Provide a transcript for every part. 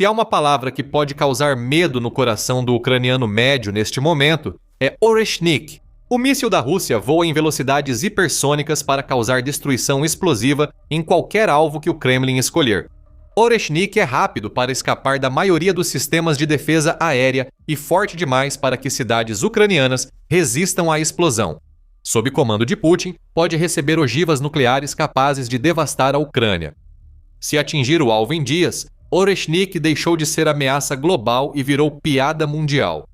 Se há uma palavra que pode causar medo no coração do ucraniano médio neste momento, é Oreshnik. O míssil da Rússia voa em velocidades hipersônicas para causar destruição explosiva em qualquer alvo que o Kremlin escolher. Oreshnik é rápido para escapar da maioria dos sistemas de defesa aérea e forte demais para que cidades ucranianas resistam à explosão. Sob comando de Putin, pode receber ogivas nucleares capazes de devastar a Ucrânia. Se atingir o alvo em dias, Oreshnik deixou de ser ameaça global e virou piada mundial.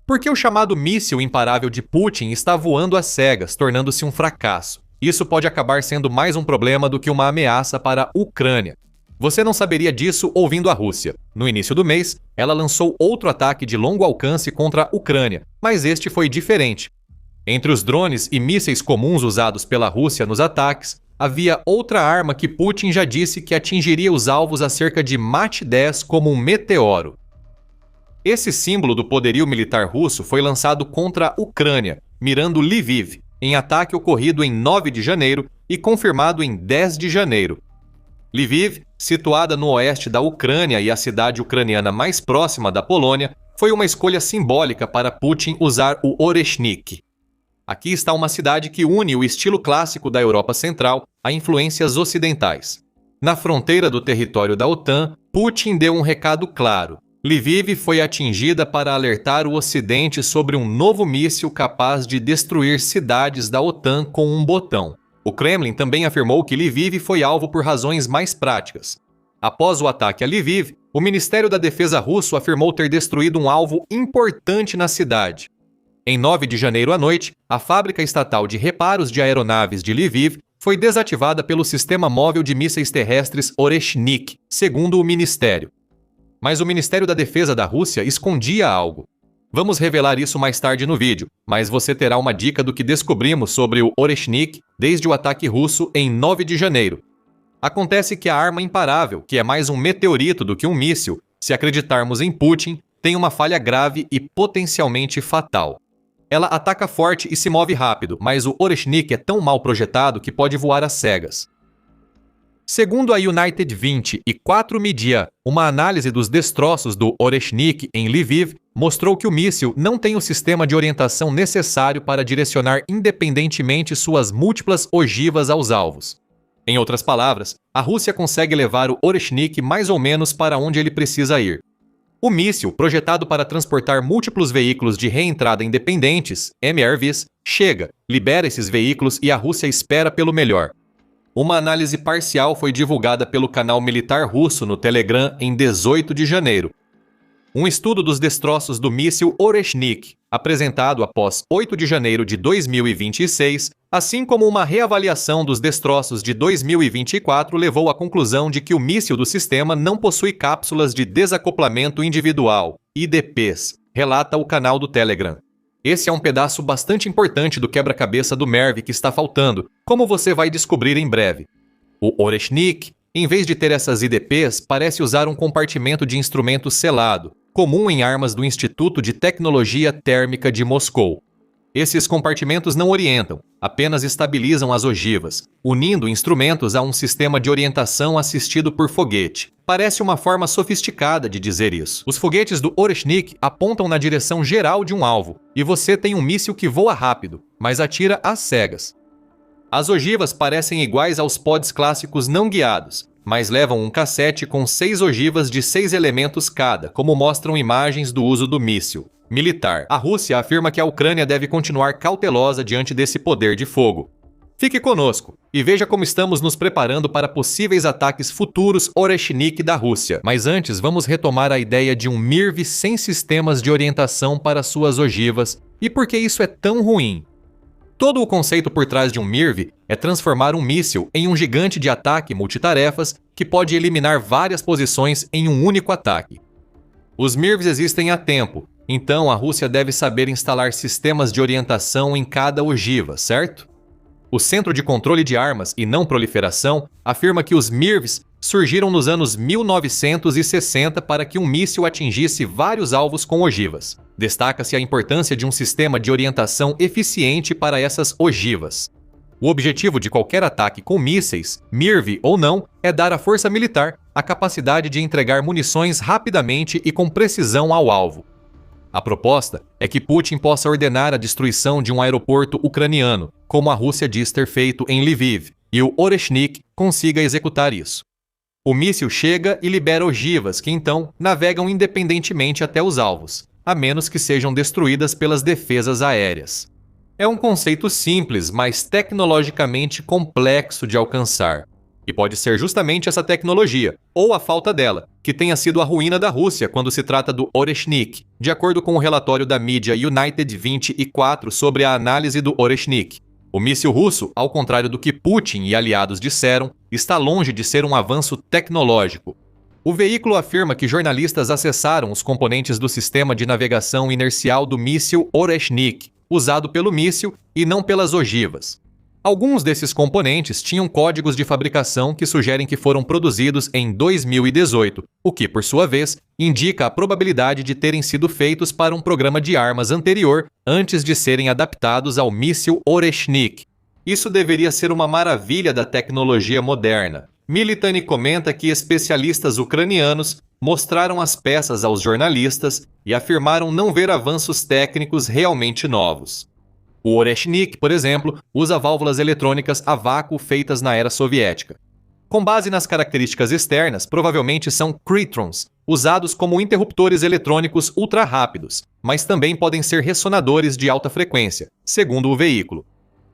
Porque o chamado míssil imparável de Putin está voando às cegas, tornando-se um fracasso. Isso pode acabar sendo mais um problema do que uma ameaça para a Ucrânia. Você não saberia disso ouvindo a Rússia. No início do mês, ela lançou outro ataque de longo alcance contra a Ucrânia, mas este foi diferente. Entre os drones e mísseis comuns usados pela Rússia nos ataques, havia outra arma que Putin já disse que atingiria os alvos a cerca de Mach 10 como um meteoro. Esse símbolo do poderio militar russo foi lançado contra a Ucrânia, mirando Lviv, em ataque ocorrido em 9 de janeiro e confirmado em 10 de janeiro. Lviv, situada no oeste da Ucrânia e a cidade ucraniana mais próxima da Polônia, foi uma escolha simbólica para Putin usar o Oreshnik. Aqui está uma cidade que une o estilo clássico da Europa Central a influências ocidentais. Na fronteira do território da OTAN, Putin deu um recado claro. Lviv foi atingida para alertar o Ocidente sobre um novo míssil capaz de destruir cidades da OTAN com um botão. O Kremlin também afirmou que Lviv foi alvo por razões mais práticas. Após o ataque a Lviv, o Ministério da Defesa russo afirmou ter destruído um alvo importante na cidade. Em 9 de janeiro à noite, a fábrica estatal de reparos de aeronaves de Lviv foi desativada pelo sistema móvel de mísseis terrestres Oreshnik, segundo o ministério. Mas o Ministério da Defesa da Rússia escondia algo. Vamos revelar isso mais tarde no vídeo, mas você terá uma dica do que descobrimos sobre o Oreshnik desde o ataque russo em 9 de janeiro. Acontece que a arma imparável, que é mais um meteorito do que um míssil, se acreditarmos em Putin, tem uma falha grave e potencialmente fatal. Ela ataca forte e se move rápido, mas o Oreshnik é tão mal projetado que pode voar às cegas. Segundo a United 20 e 4 Media, uma análise dos destroços do Oreshnik em Lviv mostrou que o míssil não tem o sistema de orientação necessário para direcionar independentemente suas múltiplas ogivas aos alvos. Em outras palavras, a Rússia consegue levar o Oreshnik mais ou menos para onde ele precisa ir. O míssil, projetado para transportar múltiplos veículos de reentrada independentes, MRVs, chega, libera esses veículos e a Rússia espera pelo melhor. Uma análise parcial foi divulgada pelo canal militar russo no Telegram em 18 de janeiro. Um estudo dos destroços do míssil Oreshnik, apresentado após 8 de janeiro de 2026, assim como uma reavaliação dos destroços de 2024, levou à conclusão de que o míssil do sistema não possui cápsulas de desacoplamento individual, IDPs, relata o canal do Telegram. Esse é um pedaço bastante importante do quebra-cabeça do MIRV que está faltando, como você vai descobrir em breve. O Oreshnik, em vez de ter essas IDPs, parece usar um compartimento de instrumento selado, comum em armas do Instituto de Tecnologia Térmica de Moscou. Esses compartimentos não orientam, apenas estabilizam as ogivas, unindo instrumentos a um sistema de orientação assistido por foguete. Parece uma forma sofisticada de dizer isso. Os foguetes do Oreshnik apontam na direção geral de um alvo, e você tem um míssil que voa rápido, mas atira às cegas. As ogivas parecem iguais aos pods clássicos não guiados, mas levam um cassete com 6 ogivas de 6 elementos cada, como mostram imagens do uso do míssil militar. A Rússia afirma que a Ucrânia deve continuar cautelosa diante desse poder de fogo. Fique conosco e veja como estamos nos preparando para possíveis ataques futuros Oreshnik da Rússia. Mas antes, vamos retomar a ideia de um MIRV sem sistemas de orientação para suas ogivas e por que isso é tão ruim. Todo o conceito por trás de um MIRV é transformar um míssil em um gigante de ataque multitarefas que pode eliminar várias posições em um único ataque. Os MIRVs existem há tempo, então a Rússia deve saber instalar sistemas de orientação em cada ogiva, certo? O Centro de Controle de Armas e Não Proliferação afirma que os MIRVs surgiram nos anos 1960 para que um míssil atingisse vários alvos com ogivas. Destaca-se a importância de um sistema de orientação eficiente para essas ogivas. O objetivo de qualquer ataque com mísseis, MIRV ou não, é dar à força militar a capacidade de entregar munições rapidamente e com precisão ao alvo. A proposta é que Putin possa ordenar a destruição de um aeroporto ucraniano, como a Rússia diz ter feito em Lviv, e o Oreshnik consiga executar isso. O míssil chega e libera ogivas que então navegam independentemente até os alvos, a menos que sejam destruídas pelas defesas aéreas. É um conceito simples, mas tecnologicamente complexo de alcançar. E pode ser justamente essa tecnologia, ou a falta dela, que tenha sido a ruína da Rússia quando se trata do Oreshnik, de acordo com o relatório da mídia United 24 sobre a análise do Oreshnik. O míssil russo, ao contrário do que Putin e aliados disseram, está longe de ser um avanço tecnológico. O veículo afirma que jornalistas acessaram os componentes do sistema de navegação inercial do míssil Oreshnik, usado pelo míssil e não pelas ogivas. Alguns desses componentes tinham códigos de fabricação que sugerem que foram produzidos em 2018, o que, por sua vez, indica a probabilidade de terem sido feitos para um programa de armas anterior antes de serem adaptados ao míssil Oreshnik. Isso deveria ser uma maravilha da tecnologia moderna. Militani comenta que especialistas ucranianos mostraram as peças aos jornalistas e afirmaram não ver avanços técnicos realmente novos. O Oreshnik, por exemplo, usa válvulas eletrônicas a vácuo feitas na era soviética. Com base nas características externas, provavelmente são Krytrons, usados como interruptores eletrônicos ultra-rápidos, mas também podem ser ressonadores de alta frequência, segundo o veículo.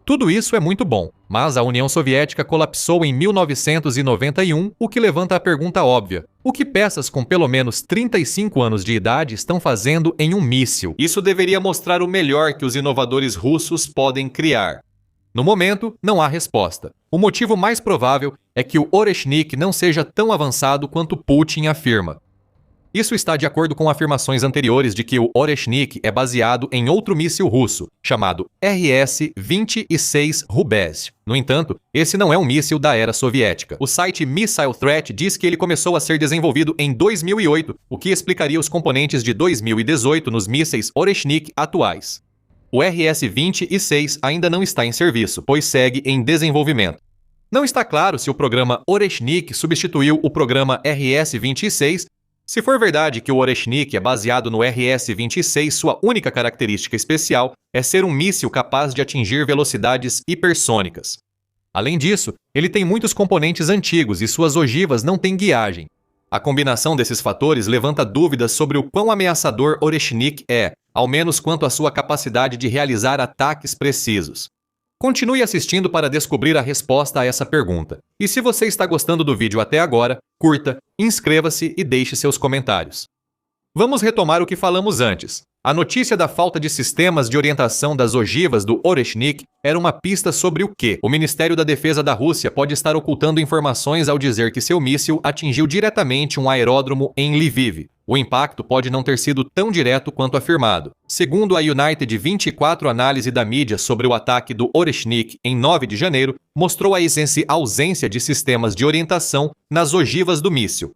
Tudo isso é muito bom, mas a União Soviética colapsou em 1991, o que levanta a pergunta óbvia: o que peças com pelo menos 35 anos de idade estão fazendo em um míssil? Isso deveria mostrar o melhor que os inovadores russos podem criar. No momento, não há resposta. O motivo mais provável é que o Oreshnik não seja tão avançado quanto Putin afirma. Isso está de acordo com afirmações anteriores de que o Oreshnik é baseado em outro míssil russo, chamado RS-26 Rubez. No entanto, esse não é um míssil da era soviética. O site Missile Threat diz que ele começou a ser desenvolvido em 2008, o que explicaria os componentes de 2018 nos mísseis Oreshnik atuais. O RS-26 ainda não está em serviço, pois segue em desenvolvimento. Não está claro se o programa Oreshnik substituiu o programa RS-26. Se for verdade que o Oreshnik é baseado no RS-26, sua única característica especial é ser um míssil capaz de atingir velocidades hipersônicas. Além disso, ele tem muitos componentes antigos e suas ogivas não têm guiagem. A combinação desses fatores levanta dúvidas sobre o quão ameaçador Oreshnik é, ao menos quanto à sua capacidade de realizar ataques precisos. Continue assistindo para descobrir a resposta a essa pergunta. E se você está gostando do vídeo até agora, curta, inscreva-se e deixe seus comentários. Vamos retomar o que falamos antes. A notícia da falta de sistemas de orientação das ogivas do Oreshnik era uma pista sobre o que o Ministério da Defesa da Rússia pode estar ocultando informações ao dizer que seu míssil atingiu diretamente um aeródromo em Lviv. O impacto pode não ter sido tão direto quanto afirmado. Segundo a United 24 análise da mídia sobre o ataque do Oreshnik em 9 de janeiro, mostrou a ausência de sistemas de orientação nas ogivas do míssil.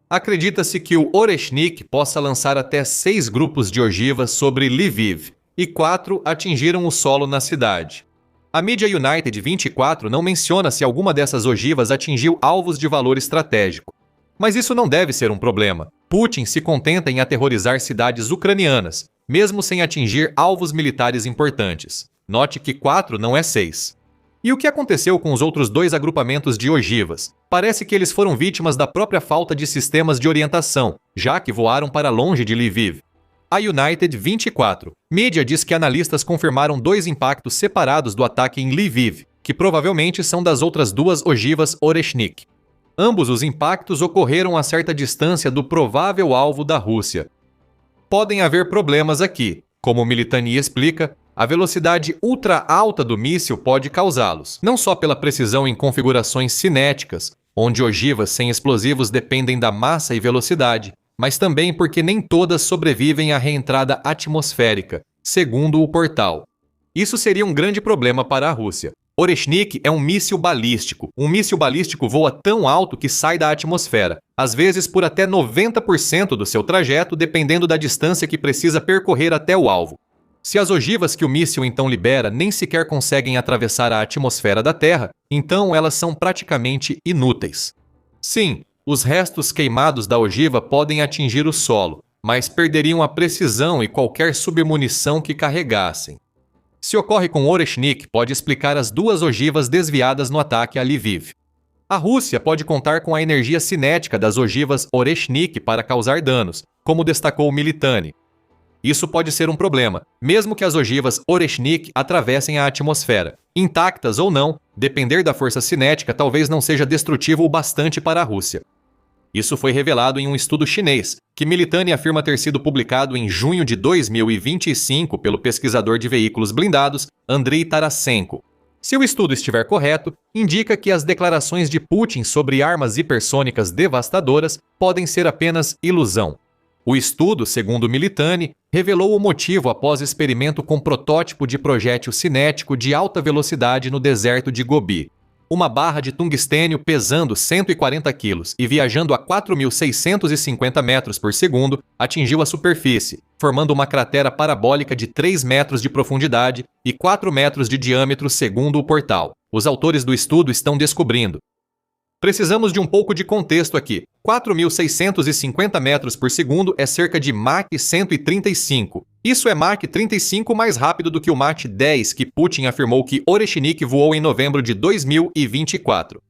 Acredita-se que o Oreshnik possa lançar até 6 grupos de ogivas sobre Lviv, e 4 atingiram o solo na cidade. A mídia United 24 não menciona se alguma dessas ogivas atingiu alvos de valor estratégico. Mas isso não deve ser um problema. Putin se contenta em aterrorizar cidades ucranianas, mesmo sem atingir alvos militares importantes. Note que 4 não é 6. E o que aconteceu com os outros 2 agrupamentos de ogivas? Parece que eles foram vítimas da própria falta de sistemas de orientação, já que voaram para longe de Lviv. A United 24 mídia diz que analistas confirmaram 2 impactos separados do ataque em Lviv, que provavelmente são das outras 2 ogivas Oreshnik. Ambos os impactos ocorreram a certa distância do provável alvo da Rússia. Podem haver problemas aqui. Como Militani explica, a velocidade ultra alta do míssil pode causá-los, não só pela precisão em configurações cinéticas, onde ogivas sem explosivos dependem da massa e velocidade, mas também porque nem todas sobrevivem à reentrada atmosférica, segundo o portal. Isso seria um grande problema para a Rússia. Oreshnik é um míssil balístico. Um míssil balístico voa tão alto que sai da atmosfera, às vezes por até 90% do seu trajeto, dependendo da distância que precisa percorrer até o alvo. Se as ogivas que o míssil então libera nem sequer conseguem atravessar a atmosfera da Terra, então elas são praticamente inúteis. Sim, os restos queimados da ogiva podem atingir o solo, mas perderiam a precisão e qualquer submunição que carregassem. Se ocorre com Oreshnik, pode explicar as 2 ogivas desviadas no ataque a Lviv. A Rússia pode contar com a energia cinética das ogivas Oreshnik para causar danos, como destacou Militani. Isso pode ser um problema, mesmo que as ogivas Oreshnik atravessem a atmosfera. Intactas ou não, depender da força cinética talvez não seja destrutivo o bastante para a Rússia. Isso foi revelado em um estudo chinês, que Militani afirma ter sido publicado em junho de 2025 pelo pesquisador de veículos blindados Andrei Tarasenko. Se o estudo estiver correto, indica que as declarações de Putin sobre armas hipersônicas devastadoras podem ser apenas ilusão. O estudo, segundo Militani, revelou o motivo após experimento com protótipo de projétil cinético de alta velocidade no deserto de Gobi. Uma barra de tungstênio pesando 140 kg e viajando a 4.650 metros por segundo atingiu a superfície, formando uma cratera parabólica de 3 metros de profundidade e 4 metros de diâmetro, segundo o portal. Os autores do estudo estão descobrindo. Precisamos de um pouco de contexto aqui. 4.650 metros por segundo é cerca de Mach 135. Isso é Mach 35 mais rápido do que o Mach 10 que Putin afirmou que Oreshnik voou em novembro de 2024.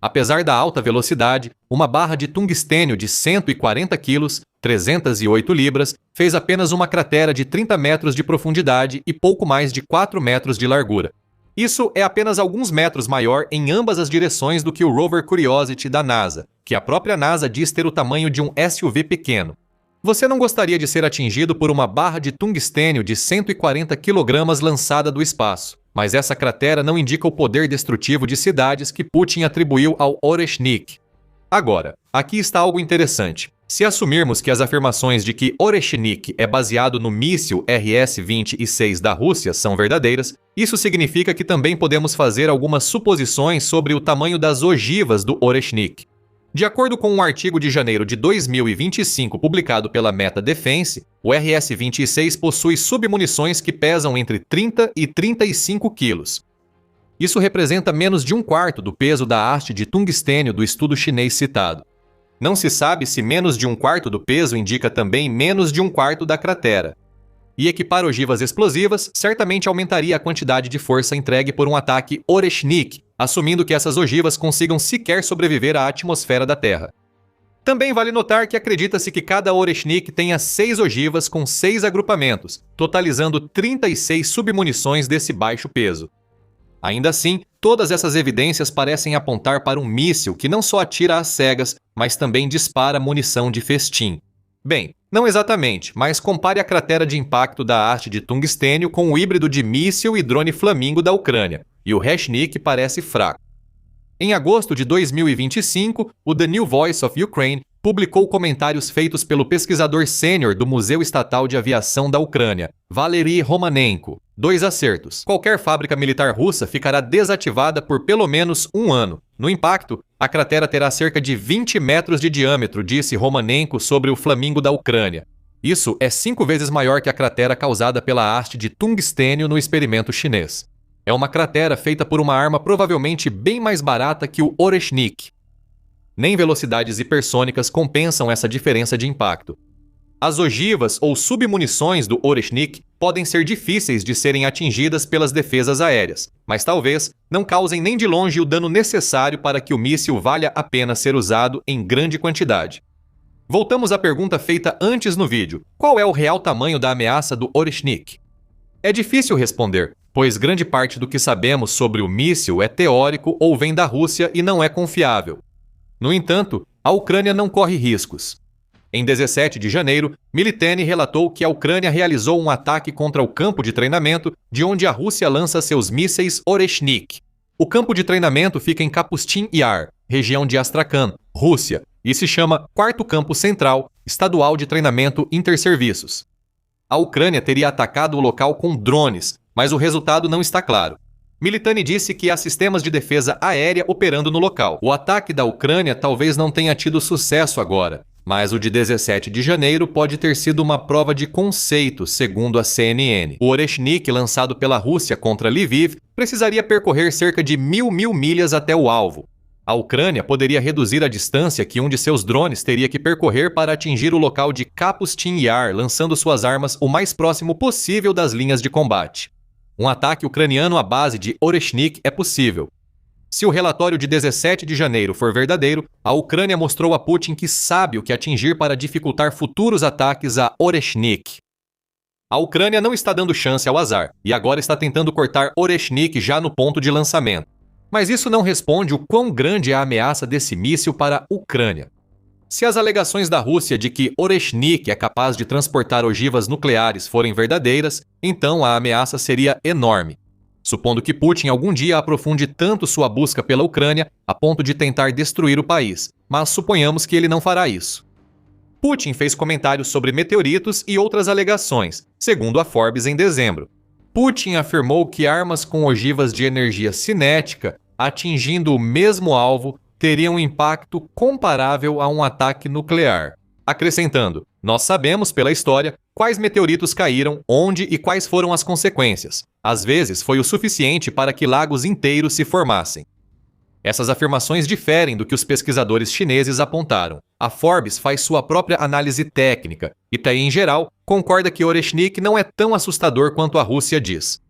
Apesar da alta velocidade, uma barra de tungstênio de 140 quilos, 308 libras, fez apenas uma cratera de 30 metros de profundidade e pouco mais de 4 metros de largura. Isso é apenas alguns metros maior em ambas as direções do que o rover Curiosity da NASA, que a própria NASA diz ter o tamanho de um SUV pequeno. Você não gostaria de ser atingido por uma barra de tungstênio de 140 kg lançada do espaço, mas essa cratera não indica o poder destrutivo de cidades que Putin atribuiu ao Oreshnik. Agora, aqui está algo interessante. Se assumirmos que as afirmações de que Oreshnik é baseado no míssil RS-26 da Rússia são verdadeiras, isso significa que também podemos fazer algumas suposições sobre o tamanho das ogivas do Oreshnik. De acordo com um artigo de janeiro de 2025 publicado pela Meta Defense, o RS-26 possui submunições que pesam entre 30 e 35 quilos. Isso representa menos de 1/4 do peso da haste de tungstênio do estudo chinês citado. Não se sabe se menos de 1/4 do peso indica também menos de 1/4 da cratera. E equipar ogivas explosivas certamente aumentaria a quantidade de força entregue por um ataque Oreshnik, assumindo que essas ogivas consigam sequer sobreviver à atmosfera da Terra. Também vale notar que acredita-se que cada Oreshnik tenha 6 ogivas com 6 agrupamentos, totalizando 36 submunições desse baixo peso. Ainda assim, todas essas evidências parecem apontar para um míssil que não só atira às cegas, mas também dispara munição de festim. Bem, não exatamente, mas compare a cratera de impacto da haste de tungstênio com o híbrido de míssil e drone Flamingo da Ucrânia, e o Oreshnik parece fraco. Em agosto de 2025, o The New Voice of Ukraine publicou comentários feitos pelo pesquisador sênior do Museu Estatal de Aviação da Ucrânia, Valery Romanenko. 2 acertos. Qualquer fábrica militar russa ficará desativada por pelo menos 1 ano. No impacto, a cratera terá cerca de 20 metros de diâmetro, disse Romanenko sobre o Flamingo da Ucrânia. Isso é 5 vezes maior que a cratera causada pela haste de tungstênio no experimento chinês. É uma cratera feita por uma arma provavelmente bem mais barata que o Oreshnik. Nem velocidades hipersônicas compensam essa diferença de impacto. As ogivas ou submunições do Oreshnik podem ser difíceis de serem atingidas pelas defesas aéreas, mas talvez não causem nem de longe o dano necessário para que o míssil valha a pena ser usado em grande quantidade. Voltamos à pergunta feita antes no vídeo: qual é o real tamanho da ameaça do Oreshnik? É difícil responder, pois grande parte do que sabemos sobre o míssil é teórico ou vem da Rússia e não é confiável. No entanto, a Ucrânia não corre riscos. Em 17 de janeiro, Militani relatou que a Ucrânia realizou um ataque contra o campo de treinamento de onde a Rússia lança seus mísseis Oreshnik. O campo de treinamento fica em Kapustin Yar, região de Astrakhan, Rússia, e se chama 4º Campo Central, Estadual de Treinamento Interserviços. A Ucrânia teria atacado o local com drones, mas o resultado não está claro. Militani disse que há sistemas de defesa aérea operando no local. O ataque da Ucrânia talvez não tenha tido sucesso agora, mas o de 17 de janeiro pode ter sido uma prova de conceito, segundo a CNN. O Oreshnik, lançado pela Rússia contra Lviv, precisaria percorrer cerca de 1.000 milhas até o alvo. A Ucrânia poderia reduzir a distância que um de seus drones teria que percorrer para atingir o local de Kapustin Yar, lançando suas armas o mais próximo possível das linhas de combate. Um ataque ucraniano à base de Oreshnik é possível. Se o relatório de 17 de janeiro for verdadeiro, a Ucrânia mostrou a Putin que sabe o que atingir para dificultar futuros ataques a Oreshnik. A Ucrânia não está dando chance ao azar e agora está tentando cortar Oreshnik já no ponto de lançamento. Mas isso não responde o quão grande é a ameaça desse míssil para a Ucrânia. Se as alegações da Rússia de que Oreshnik é capaz de transportar ogivas nucleares forem verdadeiras, então a ameaça seria enorme. Supondo que Putin algum dia aprofunde tanto sua busca pela Ucrânia a ponto de tentar destruir o país, mas suponhamos que ele não fará isso. Putin fez comentários sobre meteoritos e outras alegações, segundo a Forbes em dezembro. Putin afirmou que armas com ogivas de energia cinética, atingindo o mesmo alvo, teriam um impacto comparável a um ataque nuclear. Acrescentando, nós sabemos pela história quais meteoritos caíram, onde e quais foram as consequências. Às vezes foi o suficiente para que lagos inteiros se formassem. Essas afirmações diferem do que os pesquisadores chineses apontaram. A Forbes faz sua própria análise técnica e, em geral, concorda que Oreshnik não é tão assustador quanto a Rússia diz.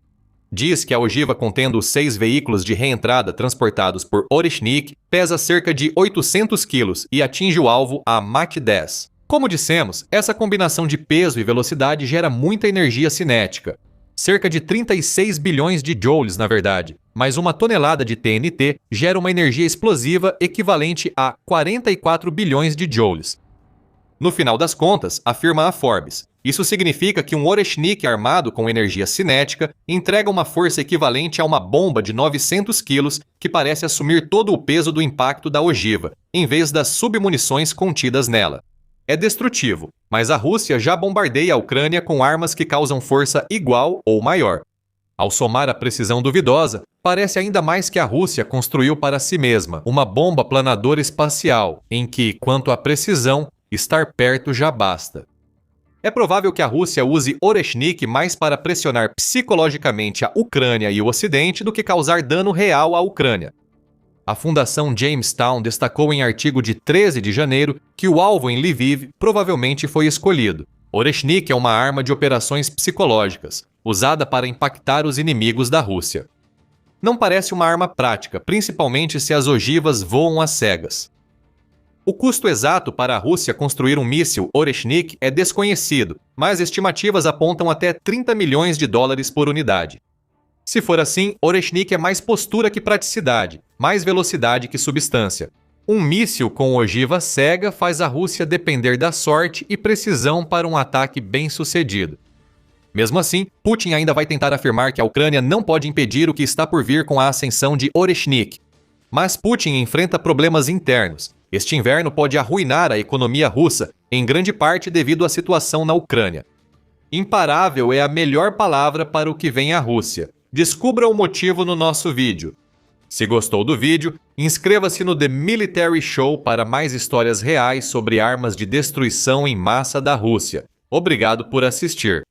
Diz que a ogiva contendo 6 veículos de reentrada transportados por Oreshnik pesa cerca de 800 quilos e atinge o alvo a Mach 10. Como dissemos, essa combinação de peso e velocidade gera muita energia cinética. Cerca de 36 bilhões de joules, na verdade, mas uma tonelada de TNT gera uma energia explosiva equivalente a 44 bilhões de joules. No final das contas, afirma a Forbes, isso significa que um Oreshnik armado com energia cinética entrega uma força equivalente a uma bomba de 900 quilos que parece assumir todo o peso do impacto da ogiva, em vez das submunições contidas nela. É destrutivo, mas a Rússia já bombardeia a Ucrânia com armas que causam força igual ou maior. Ao somar a precisão duvidosa, parece ainda mais que a Rússia construiu para si mesma uma bomba planadora espacial, em que, quanto à precisão, estar perto já basta. É provável que a Rússia use Oreshnik mais para pressionar psicologicamente a Ucrânia e o Ocidente do que causar dano real à Ucrânia. A Fundação Jamestown destacou em artigo de 13 de janeiro que o alvo em Lviv provavelmente foi escolhido. Oreshnik é uma arma de operações psicológicas, usada para impactar os inimigos da Rússia. Não parece uma arma prática, principalmente se as ogivas voam às cegas. O custo exato para a Rússia construir um míssil Oreshnik é desconhecido, mas estimativas apontam até 30 milhões de dólares por unidade. Se for assim, Oreshnik é mais postura que praticidade, mais velocidade que substância. Um míssil com ogiva cega faz a Rússia depender da sorte e precisão para um ataque bem-sucedido. Mesmo assim, Putin ainda vai tentar afirmar que a Ucrânia não pode impedir o que está por vir com a ascensão de Oreshnik. Mas Putin enfrenta problemas internos. Este inverno pode arruinar a economia russa, em grande parte devido à situação na Ucrânia. Imparável é a melhor palavra para o que vem à Rússia. Descubra o motivo no nosso vídeo. Se gostou do vídeo, inscreva-se no The Military Show para mais histórias reais sobre armas de destruição em massa da Rússia. Obrigado por assistir.